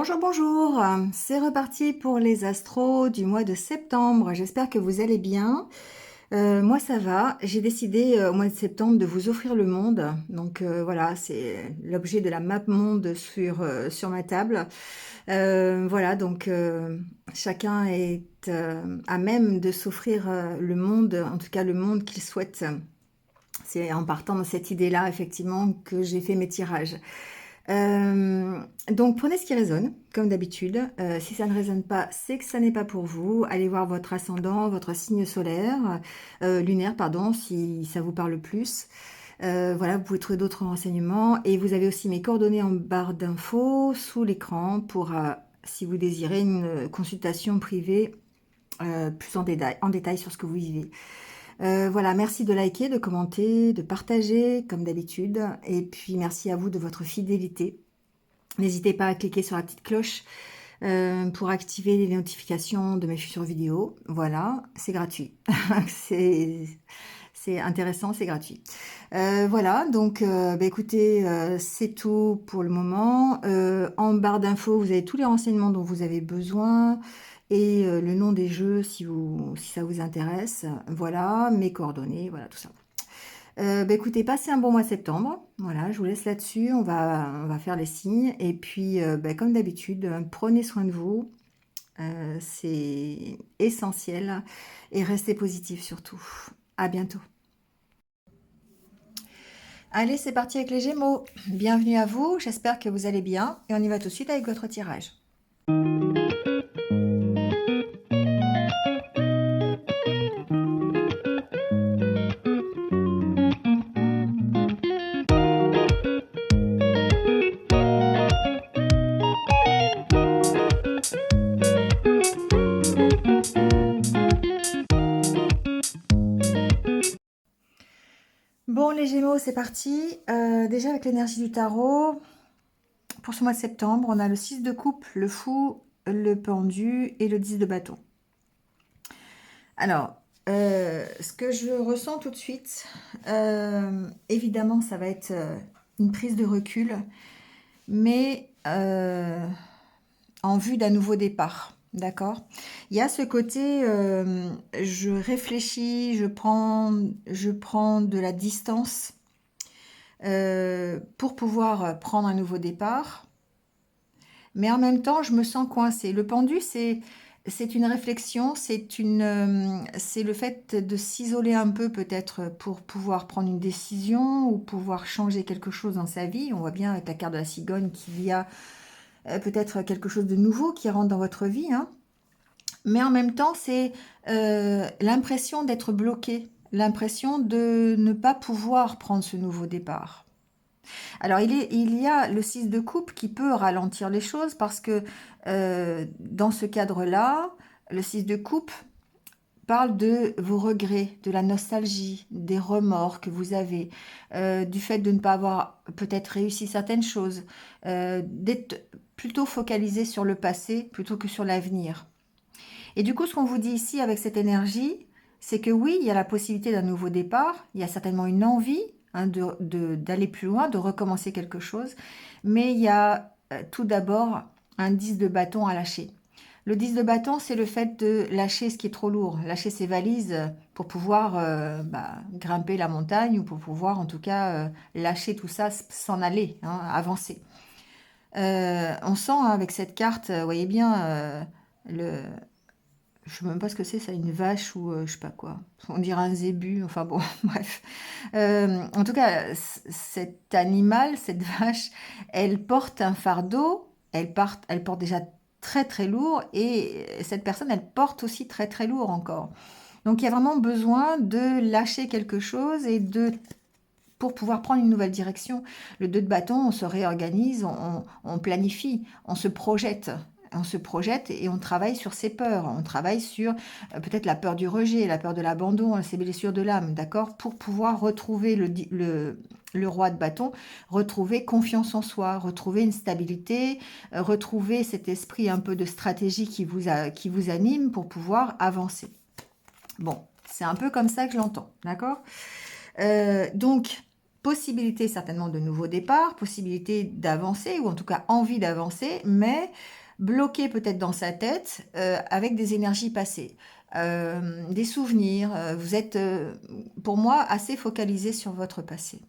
Bonjour, bonjour, c'est reparti pour les astros du mois de septembre. J'espère que vous allez bien. Moi ça va, j'ai décidé au mois de septembre de vous offrir le monde. Donc voilà, c'est l'objet de la map monde sur ma table. Voilà, donc chacun est à même de s'offrir le monde, en tout cas le monde qu'il souhaite. C'est en partant de cette idée-là, effectivement, que j'ai fait mes tirages. Donc prenez ce qui résonne, comme d'habitude. Si ça ne résonne pas, c'est que ça n'est pas pour vous. Allez voir votre ascendant, votre signe solaire, lunaire, pardon, si ça vous parle plus. Voilà, vous pouvez trouver d'autres renseignements. Et vous avez aussi mes coordonnées en barre d'infos sous l'écran pour, si vous désirez, une consultation privée plus en détail sur ce que vous vivez. Voilà, merci de liker, de commenter, de partager, comme d'habitude. Et puis, merci à vous de votre fidélité. N'hésitez pas à cliquer sur la petite cloche pour activer les notifications de mes futures vidéos. Voilà, c'est gratuit. c'est intéressant, c'est gratuit. Voilà, donc écoutez, c'est tout pour le moment. En barre d'infos, vous avez tous les renseignements dont vous avez besoin et le nom des jeux si ça vous intéresse. Voilà, mes coordonnées, voilà tout ça. Écoutez, passez un bon mois de septembre. Voilà, je vous laisse là-dessus. On va faire les signes. Et puis, comme d'habitude, prenez soin de vous. C'est essentiel. Et restez positif surtout. À bientôt. Allez, c'est parti avec les Gémeaux. Bienvenue à vous. J'espère que vous allez bien. Et on y va tout de suite avec votre tirage. Bon, les Gémeaux, c'est parti. Déjà avec l'énergie du tarot, pour ce mois de septembre, on a le 6 de coupe, le fou, le pendu et le 10 de bâton. Alors, ce que je ressens tout de suite, évidemment, ça va être une prise de recul, mais en vue d'un nouveau départ. D'accord? Il y a ce côté, je réfléchis, je prends de la distance pour pouvoir prendre un nouveau départ. Mais en même temps, je me sens coincée. Le pendu, c'est une réflexion, c'est le fait de s'isoler un peu peut-être pour pouvoir prendre une décision ou pouvoir changer quelque chose dans sa vie. On voit bien avec la carte de la cigogne qu'il y a peut-être quelque chose de nouveau qui rentre dans votre vie, hein. Mais en même temps, c'est l'impression d'être bloqué, l'impression de ne pas pouvoir prendre ce nouveau départ. Alors, il y a le 6 de coupe qui peut ralentir les choses parce que dans ce cadre-là, le 6 de coupe parle de vos regrets, de la nostalgie, des remords que vous avez, du fait de ne pas avoir peut-être réussi certaines choses, d'être plutôt focalisé sur le passé plutôt que sur l'avenir. Et du coup, ce qu'on vous dit ici avec cette énergie, c'est que oui, il y a la possibilité d'un nouveau départ, il y a certainement une envie, hein, d'aller plus loin, de recommencer quelque chose, mais il y a tout d'abord un 10 de bâton à lâcher. Le 10 de bâton, c'est le fait de lâcher ce qui est trop lourd, lâcher ses valises pour pouvoir grimper la montagne ou pour pouvoir en tout cas lâcher tout ça, s'en aller, hein, avancer. On sent hein, avec cette carte, vous voyez bien, le, je sais même pas ce que c'est, ça, une vache ou je sais pas quoi. On dirait un zébu, enfin bon, bref. En tout cas, cet animal, cette vache, elle porte un fardeau, elle porte déjà très très lourd et cette personne, elle porte aussi très très lourd encore. Donc il y a vraiment besoin de lâcher quelque chose et pour pouvoir prendre une nouvelle direction. Le 2 de bâton, on se réorganise, on planifie, on se projette. On se projette et on travaille sur ses peurs. On travaille sur peut-être la peur du rejet, la peur de l'abandon, ses blessures de l'âme, d'accord? Pour pouvoir retrouver le roi de bâton, retrouver confiance en soi, retrouver une stabilité, retrouver cet esprit un peu de stratégie qui vous anime pour pouvoir avancer. Bon, c'est un peu comme ça que je l'entends, d'accord? Donc, possibilité certainement de nouveau départ, possibilité d'avancer, ou en tout cas envie d'avancer, mais bloqué peut-être dans sa tête avec des énergies passées, des souvenirs. Vous êtes, pour moi, assez focalisé sur votre passé.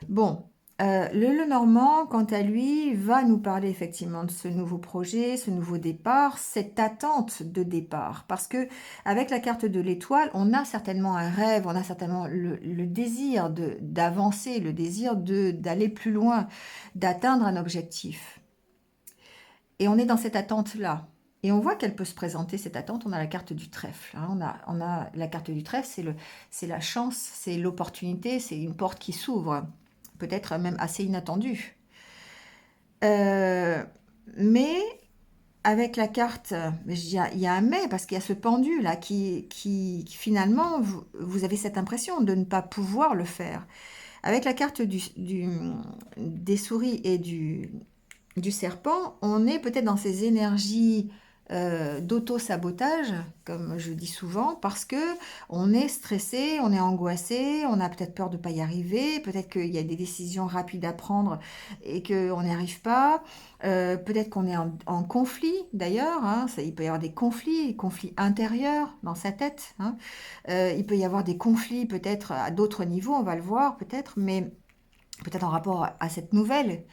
Bon, le Lenormand, quant à lui, va nous parler effectivement de ce nouveau projet, ce nouveau départ, cette attente de départ. Parce que avec la carte de l'étoile, on a certainement un rêve, on a certainement le désir d'avancer, le désir d'aller plus loin, d'atteindre un objectif. Et on est dans cette attente-là. Et on voit qu'elle peut se présenter, cette attente. On a la carte du trèfle. Hein. On a la carte du trèfle, c'est la chance, c'est l'opportunité, c'est une porte qui s'ouvre, peut-être même assez inattendue. Mais avec la carte, il y a un mais, parce qu'il y a ce pendu là qui finalement, vous avez cette impression de ne pas pouvoir le faire. Avec la carte des souris et du serpent, on est peut-être dans ces énergies d'auto-sabotage, comme je dis souvent, parce que on est stressé, on est angoissé, on a peut-être peur de ne pas y arriver, peut-être qu'il y a des décisions rapides à prendre et qu'on n'y arrive pas, peut-être qu'on est en conflit d'ailleurs, hein, il peut y avoir des conflits intérieurs dans sa tête, hein. Il peut y avoir des conflits peut-être à d'autres niveaux, on va le voir peut-être, mais peut-être en rapport à cette nouvelle.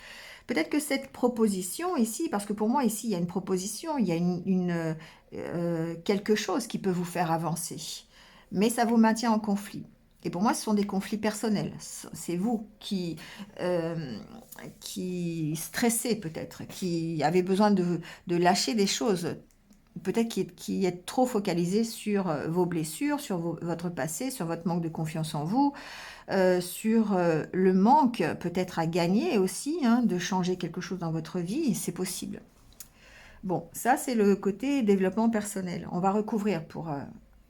Peut-être que cette proposition ici, parce que pour moi ici il y a une proposition, il y a quelque chose qui peut vous faire avancer, mais ça vous maintient en conflit. Et pour moi, ce sont des conflits personnels. C'est vous qui stressez peut-être, qui avez besoin de lâcher des choses, peut-être qui êtes trop focalisé sur vos blessures, sur votre passé, sur votre manque de confiance en vous, sur le manque peut-être à gagner aussi, hein, de changer quelque chose dans votre vie, c'est possible. Bon, ça c'est le côté développement personnel. On va recouvrir pour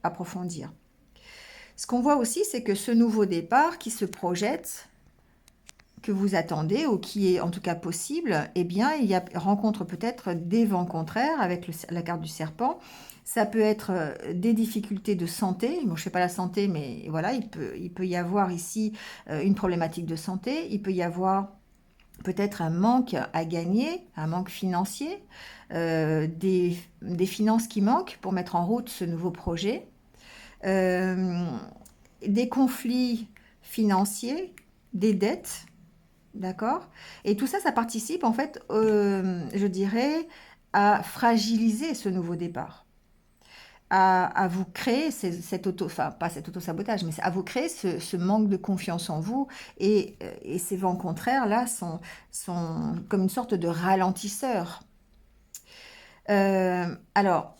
approfondir. Ce qu'on voit aussi, c'est que ce nouveau départ qui se projette, que vous attendez ou qui est en tout cas possible, eh bien, rencontre peut-être des vents contraires avec la carte du serpent. Ça peut être des difficultés de santé. Bon, je ne fais pas la santé, mais voilà, il peut y avoir ici une problématique de santé. Il peut y avoir peut-être un manque à gagner, un manque financier, des finances qui manquent pour mettre en route ce nouveau projet, des conflits financiers, des dettes. D'accord? Et tout ça, ça participe en fait, je dirais, à fragiliser ce nouveau départ, à vous créer enfin pas cet auto-sabotage, mais à vous créer ce manque de confiance en vous. Et ces vents contraires là sont comme une sorte de ralentisseur. Alors,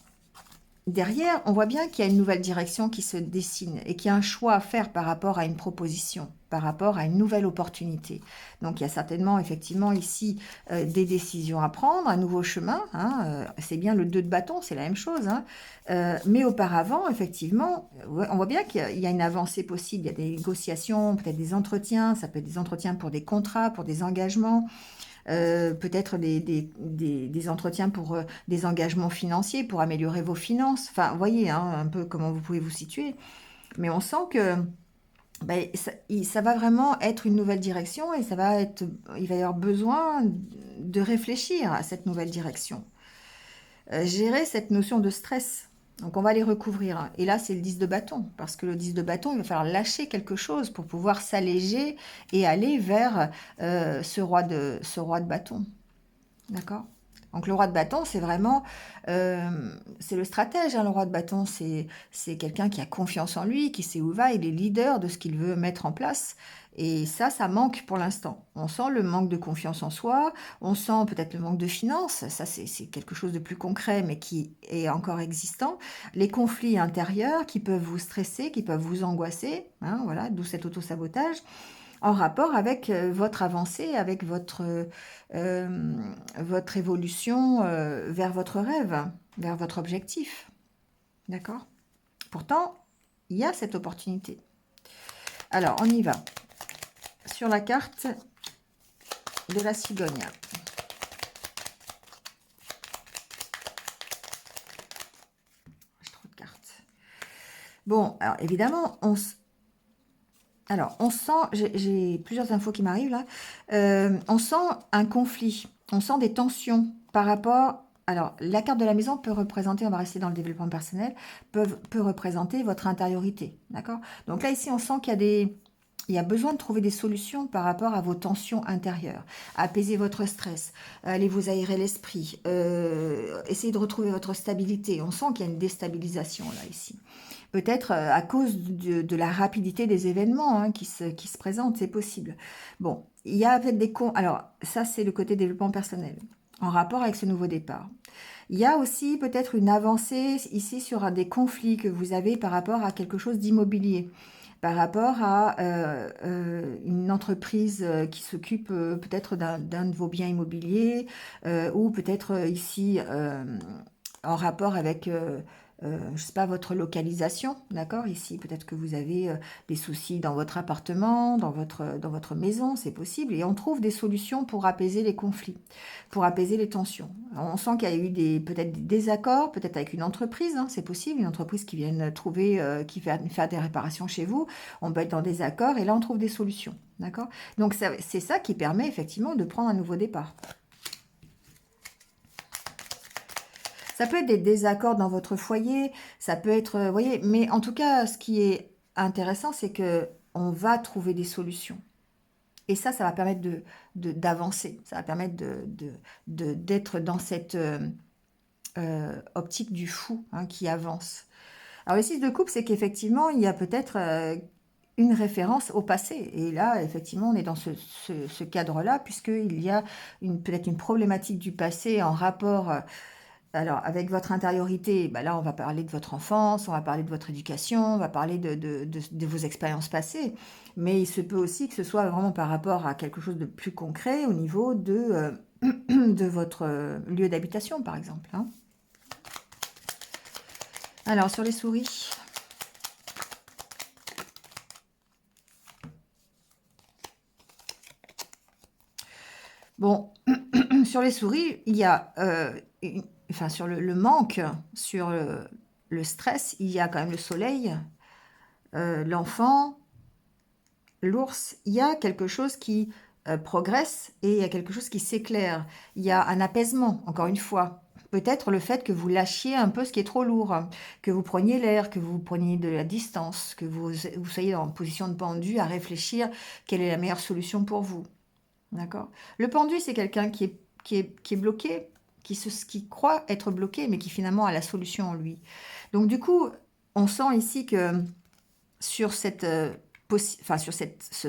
derrière, on voit bien qu'il y a une nouvelle direction qui se dessine et qu'il y a un choix à faire par rapport à une proposition, par rapport à une nouvelle opportunité. Donc il y a certainement effectivement ici des décisions à prendre, un nouveau chemin, hein, c'est bien le 2 de bâton, c'est la même chose, hein. Mais auparavant, effectivement, on voit bien qu'il y a une avancée possible, il y a des négociations, peut-être des entretiens, ça peut être des entretiens pour des contrats, pour des engagements, peut-être des entretiens pour des engagements financiers, pour améliorer vos finances. Enfin, vous voyez hein, un peu comment vous pouvez vous situer. Mais on sent que ben, ça va vraiment être une nouvelle direction et il va y avoir besoin de réfléchir à cette nouvelle direction. Gérer cette notion de stress. Donc on va les recouvrir. Et là, c'est le 10 de bâton. Parce que le 10 de bâton, il va falloir lâcher quelque chose pour pouvoir s'alléger et aller vers ce roi de bâton. D'accord? Donc le roi de bâton, c'est vraiment, c'est le stratège, hein, le roi de bâton, c'est quelqu'un qui a confiance en lui, qui sait où va, il est leader de ce qu'il veut mettre en place. Et ça manque pour l'instant. On sent le manque de confiance en soi, on sent peut-être le manque de finances, ça c'est quelque chose de plus concret, mais qui est encore existant. Les conflits intérieurs qui peuvent vous stresser, qui peuvent vous angoisser, hein, voilà, d'où cet auto-sabotage en rapport avec votre avancée, avec votre évolution vers votre rêve, vers votre objectif. D'accord? Pourtant, il y a cette opportunité. Alors, on y va. Sur la carte de la cigogne. J'ai trop de cartes. Bon, alors évidemment, Alors, on sent, j'ai plusieurs infos qui m'arrivent là. On sent un conflit, on sent des tensions par rapport. Alors, la carte de la maison peut représenter, on va rester dans le développement personnel, peut représenter votre intériorité. D'accord? Donc là, ici, on sent qu'il y a il y a besoin de trouver des solutions par rapport à vos tensions intérieures. Apaiser votre stress, allez vous aérer l'esprit, essayez de retrouver votre stabilité. On sent qu'il y a une déstabilisation là, ici. Peut-être à cause de la rapidité des événements hein, qui se présentent, c'est possible. Bon, il y a peut-être des... Alors, ça, c'est le côté développement personnel, en rapport avec ce nouveau départ. Il y a aussi peut-être une avancée ici sur des conflits que vous avez par rapport à quelque chose d'immobilier, par rapport à une entreprise qui s'occupe peut-être d'un de vos biens immobiliers, ou peut-être ici en rapport avec, je sais pas, votre localisation, d'accord? Ici, peut-être que vous avez des soucis dans votre appartement, dans votre maison, c'est possible, et on trouve des solutions pour apaiser les conflits, pour apaiser les tensions. On sent qu'il y a eu peut-être des désaccords, peut-être avec une entreprise, hein, c'est possible, une entreprise qui vient trouver, qui fait faire des réparations chez vous, on peut être dans des accords, et là on trouve des solutions, d'accord? Donc c'est ça qui permet effectivement de prendre un nouveau départ. Ça peut être des désaccords dans votre foyer, ça peut être, vous voyez, mais en tout cas, ce qui est intéressant, c'est que on va trouver des solutions. Et ça va permettre d'avancer. Ça va permettre d'être dans cette optique du fou hein, qui avance. Alors, le 6 de coupe, c'est qu'effectivement, il y a peut-être une référence au passé. Et là, effectivement, on est dans ce cadre-là, puisqu'il y a peut-être une problématique du passé en rapport alors, avec votre intériorité, bah là, on va parler de votre enfance, on va parler de votre éducation, on va parler de vos expériences passées. Mais il se peut aussi que ce soit vraiment par rapport à quelque chose de plus concret au niveau de votre lieu d'habitation, par exemple. Hein. Alors, sur les souris. Bon, sur les souris, il y a, enfin, sur le manque, sur le stress, il y a quand même le soleil, l'enfant, l'ours, il y a quelque chose qui progresse et il y a quelque chose qui s'éclaire. Il y a un apaisement, encore une fois. Peut-être le fait que vous lâchiez un peu ce qui est trop lourd, que vous preniez l'air, que vous preniez de la distance, que vous soyez en position de pendu à réfléchir quelle est la meilleure solution pour vous. D'accord? Le pendu, c'est quelqu'un qui est bloqué, qui croit être bloqué, mais qui finalement a la solution en lui. Donc du coup, on sent ici que sur ce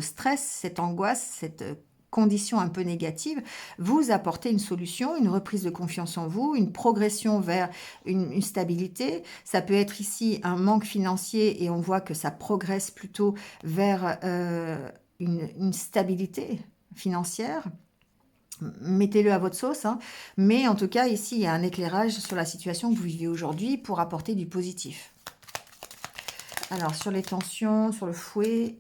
stress, cette angoisse, cette condition un peu négative, vous apportez une solution, une reprise de confiance en vous, une progression vers une stabilité. Ça peut être ici un manque financier et on voit que ça progresse plutôt vers une stabilité financière. Mettez-le à votre sauce, hein. Mais en tout cas, ici, il y a un éclairage sur la situation que vous vivez aujourd'hui pour apporter du positif. Alors, sur les tensions, sur le fouet,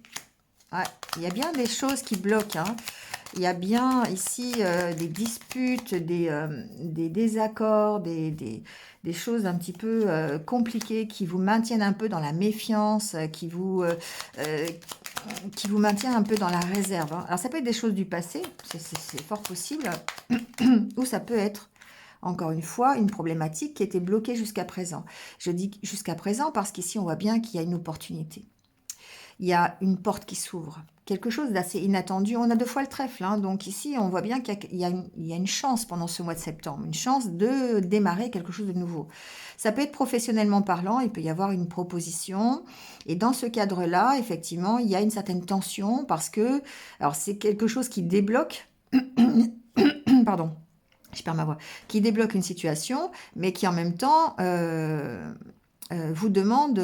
ouais, il y a bien des choses qui bloquent. Hein. Il y a bien ici des disputes, des désaccords, des choses un petit peu compliquées qui vous maintiennent un peu dans la méfiance, qui vous maintient un peu dans la réserve. Hein. Alors, ça peut être des choses du passé, c'est fort possible, ou ça peut être encore une fois, une problématique qui était bloquée jusqu'à présent. Je dis jusqu'à présent parce qu'ici, on voit bien qu'il y a une opportunité. Il y a une porte qui s'ouvre. Quelque chose d'assez inattendu. On a 2 fois le trèfle. Hein, donc ici, on voit bien qu'il y a une chance pendant ce mois de septembre. Une chance de démarrer quelque chose de nouveau. Ça peut être professionnellement parlant. Il peut y avoir une proposition. Et dans ce cadre-là, effectivement, il y a une certaine tension parce que... Alors, c'est quelque chose qui débloque... Pardon. Je perds ma voix, qui débloque une situation, mais qui en même temps vous demande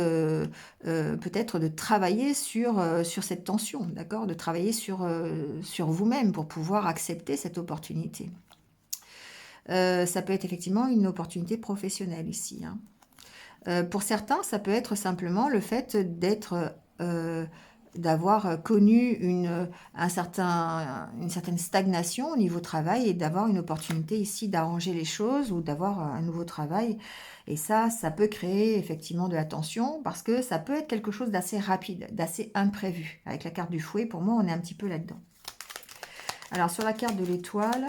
peut-être de travailler sur cette tension, d'accord? De travailler sur vous-même pour pouvoir accepter cette opportunité. Ça peut être effectivement une opportunité professionnelle ici. Hein. Pour certains, ça peut être simplement le fait d'être d'avoir connu une certaine stagnation au niveau travail et d'avoir une opportunité ici d'arranger les choses ou d'avoir un nouveau travail. Et ça peut créer effectivement de la tension parce que ça peut être quelque chose d'assez rapide, d'assez imprévu. Avec la carte du fouet, pour moi, on est un petit peu là-dedans. Alors, sur la carte de l'étoile,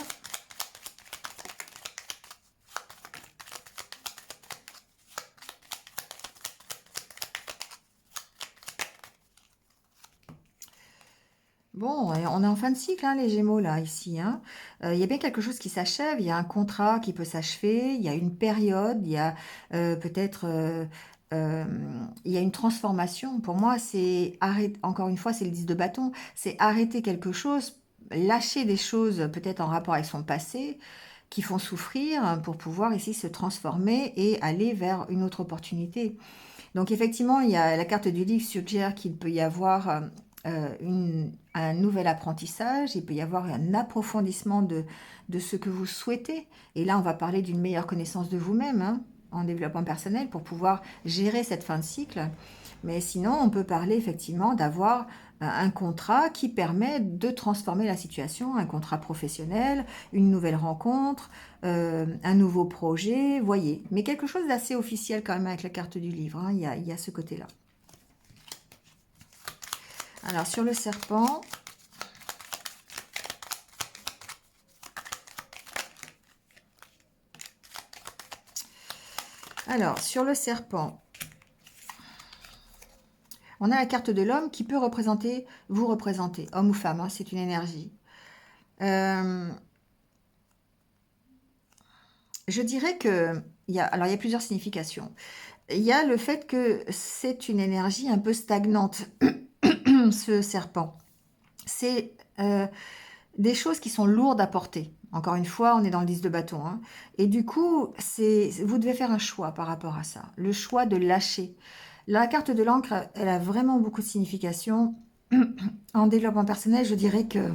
bon, on est en fin de cycle, hein, les Gémeaux, là, ici. Hein. Il y a bien quelque chose qui s'achève, il y a un contrat qui peut s'achever, il y a une période, il y a peut-être... il y a une transformation. Pour moi, c'est arrêter, encore une fois, c'est le 10 de bâton, c'est arrêter quelque chose, lâcher des choses peut-être en rapport avec son passé, qui font souffrir pour pouvoir ici se transformer et aller vers une autre opportunité. Donc effectivement, il y a la carte du livre suggère qu'il peut y avoir un nouvel apprentissage, il peut y avoir un approfondissement de ce que vous souhaitez. Et là, on va parler d'une meilleure connaissance de vous-même hein, en développement personnel pour pouvoir gérer cette fin de cycle. Mais sinon, on peut parler effectivement d'avoir un contrat qui permet de transformer la situation, un contrat professionnel, une nouvelle rencontre, un nouveau projet, voyez. Mais quelque chose d'assez officiel quand même avec la carte du livre, hein, il y a ce côté-là. Alors, sur le serpent... Alors, sur le serpent, on a la carte de l'homme qui peut représenter, vous représenter, homme ou femme, hein, c'est une énergie. Je dirais que, alors il y a plusieurs significations. Il y a le fait que c'est une énergie un peu stagnante, ce serpent. C'est des choses qui sont lourdes à porter. Encore une fois, on est dans le 10 de bâton. Hein. Et du coup, vous devez faire un choix par rapport à ça. Le choix de lâcher. La carte de l'encre, elle a vraiment beaucoup de signification. En développement personnel, je dirais que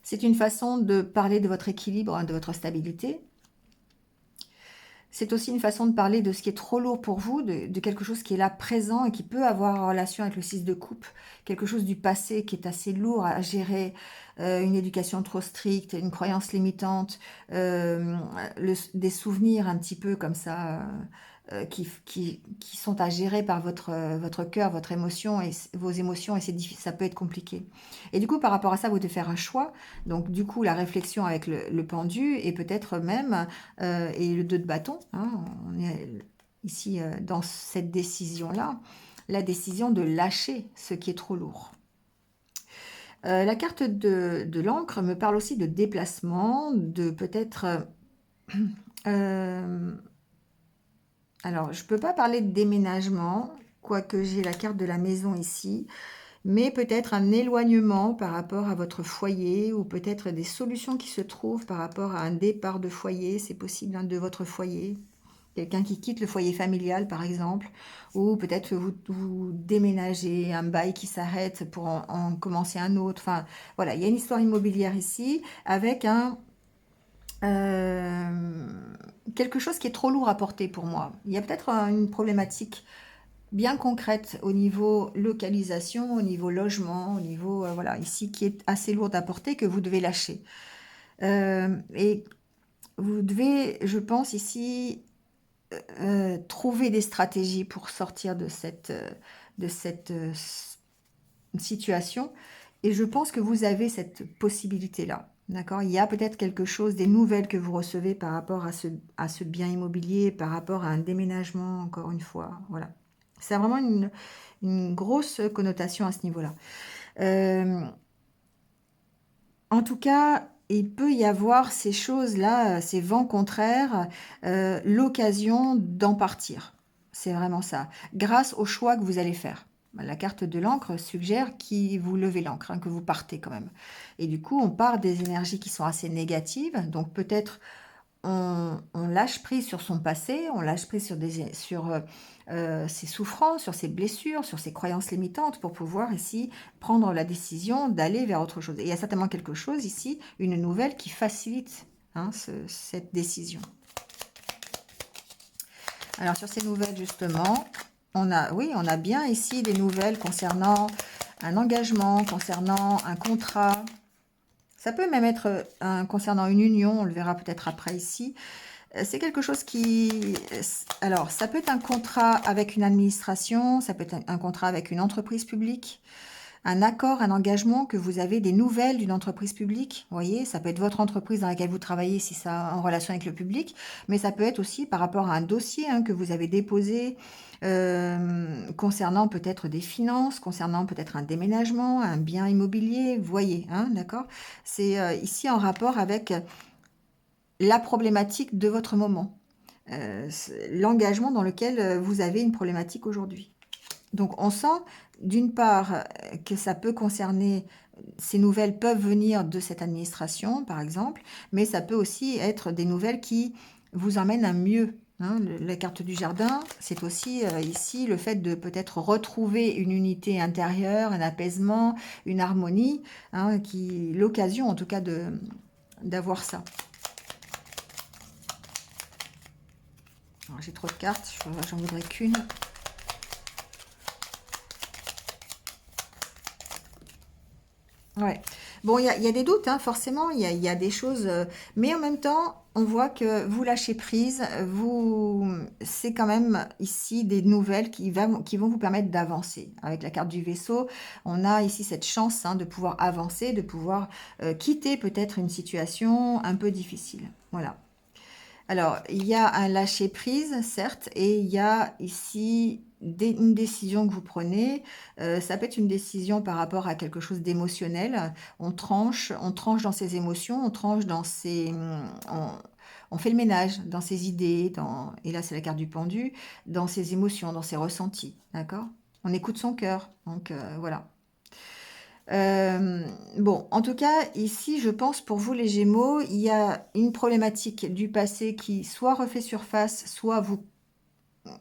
c'est une façon de parler de votre équilibre, de votre stabilité. C'est aussi une façon de parler de ce qui est trop lourd pour vous, de quelque chose qui est là présent et qui peut avoir en relation avec le 6 de coupe, quelque chose du passé qui est assez lourd à gérer, une éducation trop stricte, une croyance limitante, des souvenirs un petit peu comme ça, qui sont à gérer par votre cœur, votre émotion et vos émotions, et ça peut être compliqué. Et du coup, par rapport à ça, vous devez faire un choix. Donc, du coup, la réflexion avec le pendu et peut-être même, et le 2 de bâton, hein, on est ici dans cette décision-là, la décision de lâcher ce qui est trop lourd. La carte de l'encre me parle aussi de déplacement, de peut-être... alors, je ne peux pas parler de déménagement, quoique j'ai la carte de la maison ici, mais peut-être un éloignement par rapport à votre foyer ou peut-être des solutions qui se trouvent par rapport à un départ de foyer, c'est possible, hein, de votre foyer. Quelqu'un qui quitte le foyer familial, par exemple, ou peut-être que vous déménagez, un bail qui s'arrête pour en commencer un autre. Enfin, voilà, il y a une histoire immobilière ici avec quelque chose qui est trop lourd à porter pour moi. Il y a peut-être une problématique bien concrète au niveau localisation, au niveau logement, au niveau, voilà, ici, qui est assez lourde à porter que vous devez lâcher. Et vous devez, je pense, ici, trouver des stratégies pour sortir de cette situation. Et je pense que vous avez cette possibilité-là. D'accord? Il y a peut-être quelque chose, des nouvelles que vous recevez par rapport à ce bien immobilier, par rapport à un déménagement, encore une fois. Voilà. C'est vraiment une grosse connotation à ce niveau-là. En tout cas, il peut y avoir ces choses-là, ces vents contraires, l'occasion d'en partir. C'est vraiment ça. Grâce au choix que vous allez faire. La carte de l'encre suggère que vous levez l'encre, hein, que vous partez quand même. Et du coup, on part des énergies qui sont assez négatives. Donc peut-être on lâche prise sur son passé, on lâche prise sur ses souffrances, sur ses blessures, sur ses croyances limitantes pour pouvoir ici prendre la décision d'aller vers autre chose. Et il y a certainement quelque chose ici, une nouvelle qui facilite hein, cette décision. Alors sur ces nouvelles justement, Oui, on a bien ici des nouvelles concernant un engagement, concernant un contrat. Ça peut même être concernant une union, on le verra peut-être après ici. C'est quelque chose qui... Alors, ça peut être un contrat avec une administration, ça peut être un contrat avec une entreprise publique, un accord, un engagement, que vous avez des nouvelles d'une entreprise publique. Vous voyez, ça peut être votre entreprise dans laquelle vous travaillez si ça en relation avec le public, mais ça peut être aussi par rapport à un dossier que vous avez déposé concernant peut-être des finances, concernant peut-être un déménagement, un bien immobilier. Vous voyez, d'accord? C'est ici en rapport avec la problématique de votre moment, l'engagement dans lequel vous avez une problématique aujourd'hui. Donc on sent d'une part que ça peut concerner, ces nouvelles peuvent venir de cette administration par exemple, mais ça peut aussi être des nouvelles qui vous emmènent à mieux. La carte du jardin, c'est aussi ici le fait de peut-être retrouver une unité intérieure, un apaisement, une harmonie, l'occasion en tout cas d'avoir ça. J'ai trop de cartes, j'en voudrais qu'une. Ouais. Bon, il y a des doutes, forcément, il y a des choses, mais en même temps, on voit que vous lâchez prise, c'est quand même ici des nouvelles qui vont vous permettre d'avancer. Avec la carte du vaisseau, on a ici cette chance de pouvoir avancer, de pouvoir quitter peut-être une situation un peu difficile. Voilà. Alors, il y a un lâcher-prise, certes, et il y a ici une décision que vous prenez. Ça peut être une décision par rapport à quelque chose d'émotionnel. On tranche dans ses émotions, on tranche dans on fait le ménage dans ses idées, et là c'est la carte du pendu, dans ses émotions, dans ses ressentis, d'accord? On écoute son cœur, donc voilà. Bon, en tout cas, ici, je pense pour vous les Gémeaux, il y a une problématique du passé qui soit refait surface, soit vous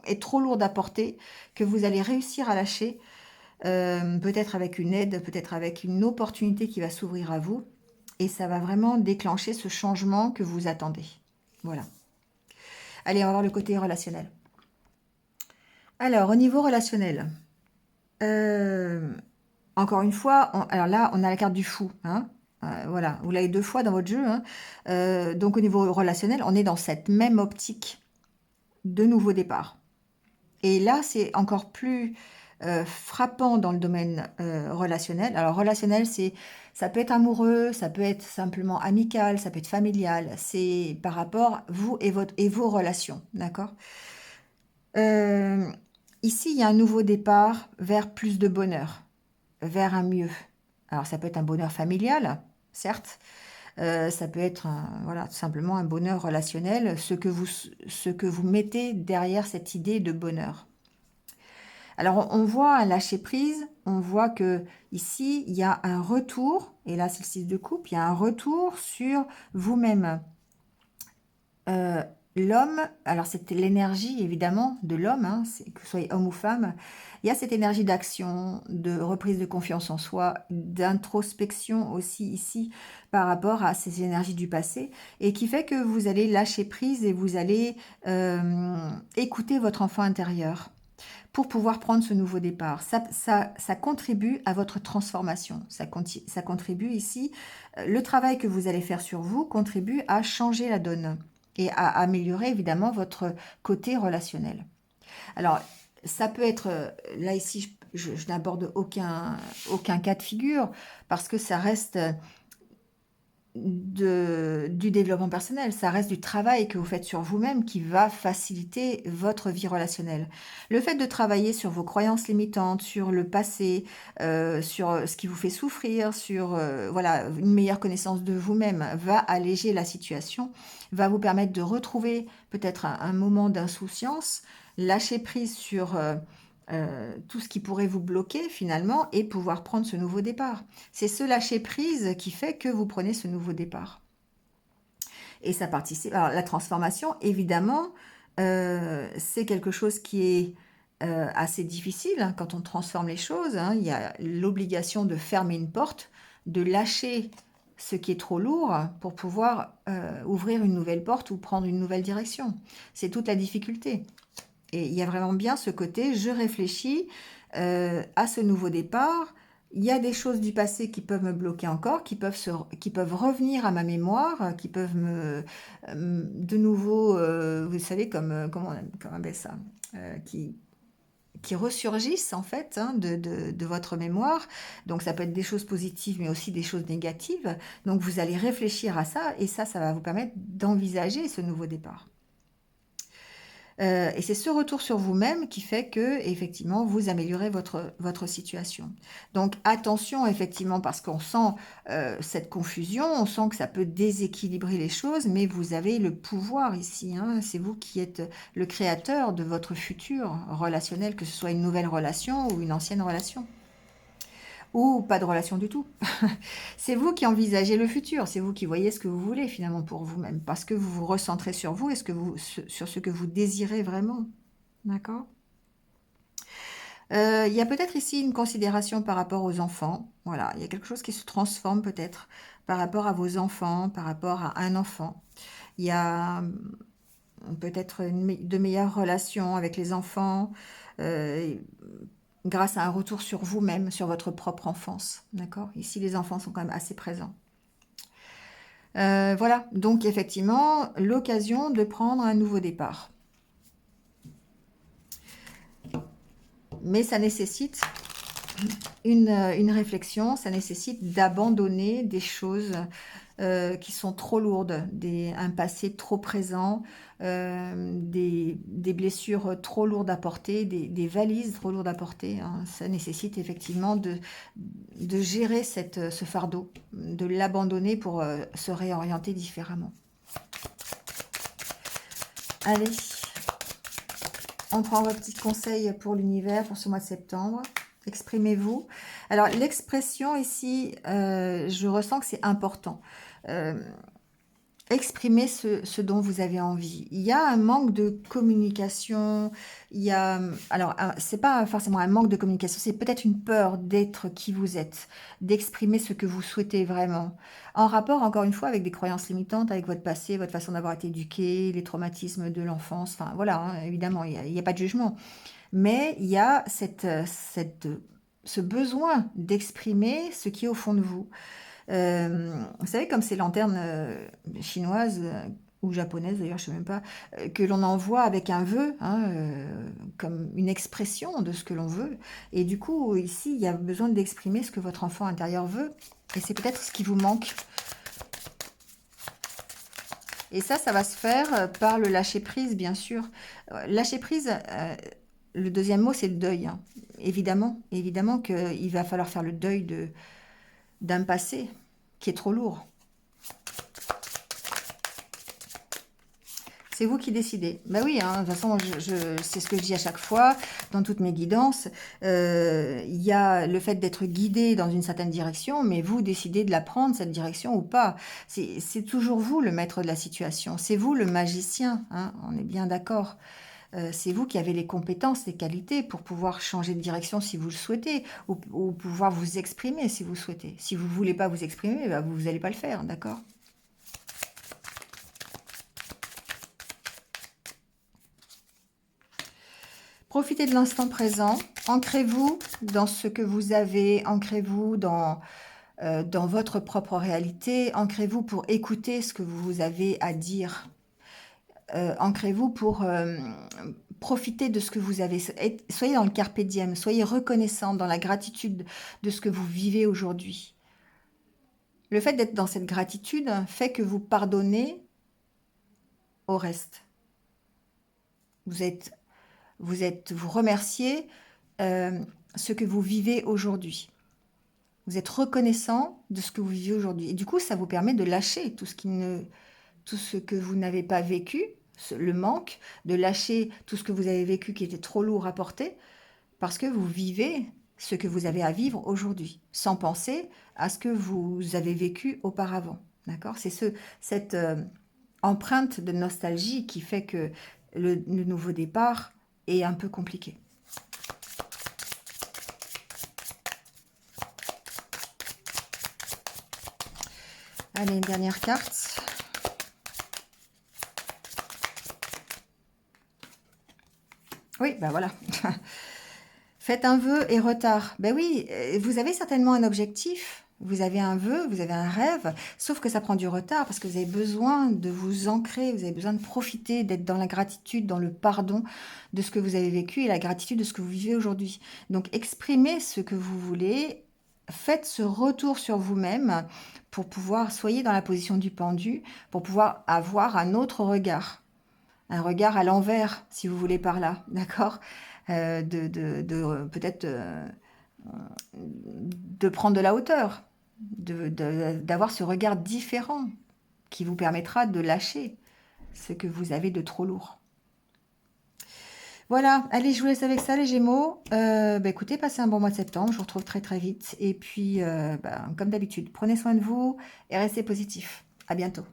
est trop lourde à porter, que vous allez réussir à lâcher, peut-être avec une aide, peut-être avec une opportunité qui va s'ouvrir à vous, et ça va vraiment déclencher ce changement que vous attendez. Voilà. Allez, on va voir le côté relationnel. Alors, au niveau relationnel, encore une fois, alors là, on a la carte du fou. Voilà, vous l'avez 2 fois dans votre jeu. Donc au niveau relationnel, on est dans cette même optique de nouveau départ. Et là, c'est encore plus frappant dans le domaine relationnel. Alors relationnel, ça peut être amoureux, ça peut être simplement amical, ça peut être familial. C'est par rapport vous et vos relations, d'accord? Euh, Ici, il y a un nouveau départ vers plus de bonheur, vers un mieux. Alors ça peut être un bonheur familial, certes. Ça peut être voilà, tout simplement un bonheur relationnel, ce que vous mettez derrière cette idée de bonheur. Alors on voit un lâcher prise, on voit que ici il y a un retour, et là c'est le 6 de coupe, il y a un retour sur vous-même. Euh, L'homme, alors c'était l'énergie évidemment de l'homme, que ce soit homme ou femme, il y a cette énergie d'action, de reprise de confiance en soi, d'introspection aussi ici par rapport à ces énergies du passé, et qui fait que vous allez lâcher prise et vous allez écouter votre enfant intérieur pour pouvoir prendre ce nouveau départ. Ça contribue à votre transformation. Ça contribue ici, le travail que vous allez faire sur vous contribue à changer la donne et à améliorer évidemment votre côté relationnel. Alors, ça peut être, là ici, je n'aborde aucun cas de figure parce que ça reste du développement personnel, ça reste du travail que vous faites sur vous-même qui va faciliter votre vie relationnelle. Le fait de travailler sur vos croyances limitantes, sur le passé, sur ce qui vous fait souffrir, sur voilà, une meilleure connaissance de vous-même va alléger la situation, va vous permettre de retrouver peut-être un moment d'insouciance, lâcher prise sur tout ce qui pourrait vous bloquer finalement et pouvoir prendre ce nouveau départ. C'est ce lâcher prise qui fait que vous prenez ce nouveau départ. Et ça participe. Alors la transformation, évidemment, c'est quelque chose qui est assez difficile quand on transforme les choses. Il y a l'obligation de fermer une porte, de lâcher ce qui est trop lourd pour pouvoir ouvrir une nouvelle porte ou prendre une nouvelle direction. C'est toute la difficulté. Et il y a vraiment bien ce côté, je réfléchis à ce nouveau départ. Il y a des choses du passé qui peuvent me bloquer encore, qui peuvent revenir à ma mémoire, qui peuvent de nouveau, vous savez, comment on appelle ça, qui, qui ressurgissent en fait hein, de votre mémoire. Donc ça peut être des choses positives, mais aussi des choses négatives. Donc vous allez réfléchir à ça, et ça va vous permettre d'envisager ce nouveau départ. Et c'est ce retour sur vous-même qui fait que, effectivement, vous améliorez votre situation. Donc, attention, effectivement, parce qu'on sent cette confusion, on sent que ça peut déséquilibrer les choses, mais vous avez le pouvoir ici. Hein. C'est vous qui êtes le créateur de votre futur relationnel, que ce soit une nouvelle relation ou une ancienne relation. Ou pas de relation du tout. C'est vous qui envisagez le futur, c'est vous qui voyez ce que vous voulez finalement pour vous-même, parce que vous vous recentrez sur vous et sur ce que vous désirez vraiment. D'accord. Il y a peut-être ici une considération par rapport aux enfants. Voilà, il y a quelque chose qui se transforme peut-être par rapport à vos enfants, par rapport à un enfant. Il y a peut-être de meilleures relations avec les enfants. euh, grâce à un retour sur vous-même, sur votre propre enfance. D'accord. Ici, les enfants sont quand même assez présents. Voilà, donc effectivement, l'occasion de prendre un nouveau départ. Mais ça nécessite une réflexion, ça nécessite d'abandonner des choses qui sont trop lourdes, un passé trop présent, des blessures trop lourdes à porter, des valises trop lourdes à porter. Hein. Ça nécessite effectivement de gérer ce fardeau, de l'abandonner pour se réorienter différemment. Allez, on prend vos petits conseils pour l'univers pour ce mois de septembre. Exprimez-vous. Alors, l'expression ici, je ressens que c'est important. Exprimez ce dont vous avez envie. Il y a un manque de communication. Il y a, alors, c'est pas forcément un manque de communication, c'est peut-être une peur d'être qui vous êtes, d'exprimer ce que vous souhaitez vraiment. En rapport, encore une fois, avec des croyances limitantes, avec votre passé, votre façon d'avoir été éduqué, les traumatismes de l'enfance. Enfin, voilà, hein, évidemment, il n'y a pas de jugement. Mais il y a ce besoin d'exprimer ce qui est au fond de vous. Vous savez, comme ces lanternes chinoises ou japonaises, d'ailleurs, je ne sais même pas, que l'on envoie avec un vœu, hein, comme une expression de ce que l'on veut. Et du coup, ici, il y a besoin d'exprimer ce que votre enfant intérieur veut. Et c'est peut-être ce qui vous manque. Et ça va se faire par le lâcher-prise, bien sûr. Lâcher-prise, le deuxième mot, c'est le deuil. Hein. Évidemment qu'il va falloir faire le deuil d'un passé qui est trop lourd. C'est vous qui décidez. Ben oui, hein, de toute façon, c'est ce que je dis à chaque fois, dans toutes mes guidances. Il y a le fait d'être guidé dans une certaine direction, mais vous décidez de la prendre, cette direction, ou pas. C'est toujours vous le maître de la situation. C'est vous le magicien, hein, on est bien d'accord. C'est vous qui avez les compétences, les qualités pour pouvoir changer de direction si vous le souhaitez, ou pouvoir vous exprimer si vous souhaitez. Si vous ne voulez pas vous exprimer, ben vous n'allez pas le faire, d'accord ? Profitez de l'instant présent, ancrez-vous dans ce que vous avez, ancrez-vous dans votre propre réalité, ancrez-vous pour écouter ce que vous avez à dire, ancrez-vous pour profiter de ce que vous avez, soyez dans le carpe diem, soyez reconnaissant dans la gratitude de ce que vous vivez aujourd'hui. Le fait d'être dans cette gratitude fait que vous pardonnez au reste. Vous remerciez ce que vous vivez aujourd'hui. Vous êtes reconnaissant de ce que vous vivez aujourd'hui. Et du coup, ça vous permet de lâcher tout ce que vous n'avez pas vécu, le manque, de lâcher tout ce que vous avez vécu qui était trop lourd à porter, parce que vous vivez ce que vous avez à vivre aujourd'hui, sans penser à ce que vous avez vécu auparavant. D'accord ? C'est cette empreinte de nostalgie qui fait que le nouveau départ est un peu compliqué. Allez, une dernière carte. Oui, ben voilà. Faites un vœu et retard. Ben oui, vous avez certainement un objectif, vous avez un vœu, vous avez un rêve, sauf que ça prend du retard parce que vous avez besoin de vous ancrer, vous avez besoin de profiter, d'être dans la gratitude, dans le pardon de ce que vous avez vécu et la gratitude de ce que vous vivez aujourd'hui. Donc exprimez ce que vous voulez, faites ce retour sur vous-même pour pouvoir, soyez dans la position du pendu, pour pouvoir avoir un autre regard. Un regard à l'envers, si vous voulez par là, d'accord? Peut-être de prendre de la hauteur, d'avoir ce regard différent qui vous permettra de lâcher ce que vous avez de trop lourd. Voilà, allez, je vous laisse avec ça les Gémeaux. Bah, écoutez, passez un bon mois de septembre, je vous retrouve très très vite. Et puis, bah, comme d'habitude, prenez soin de vous et restez positifs. À bientôt.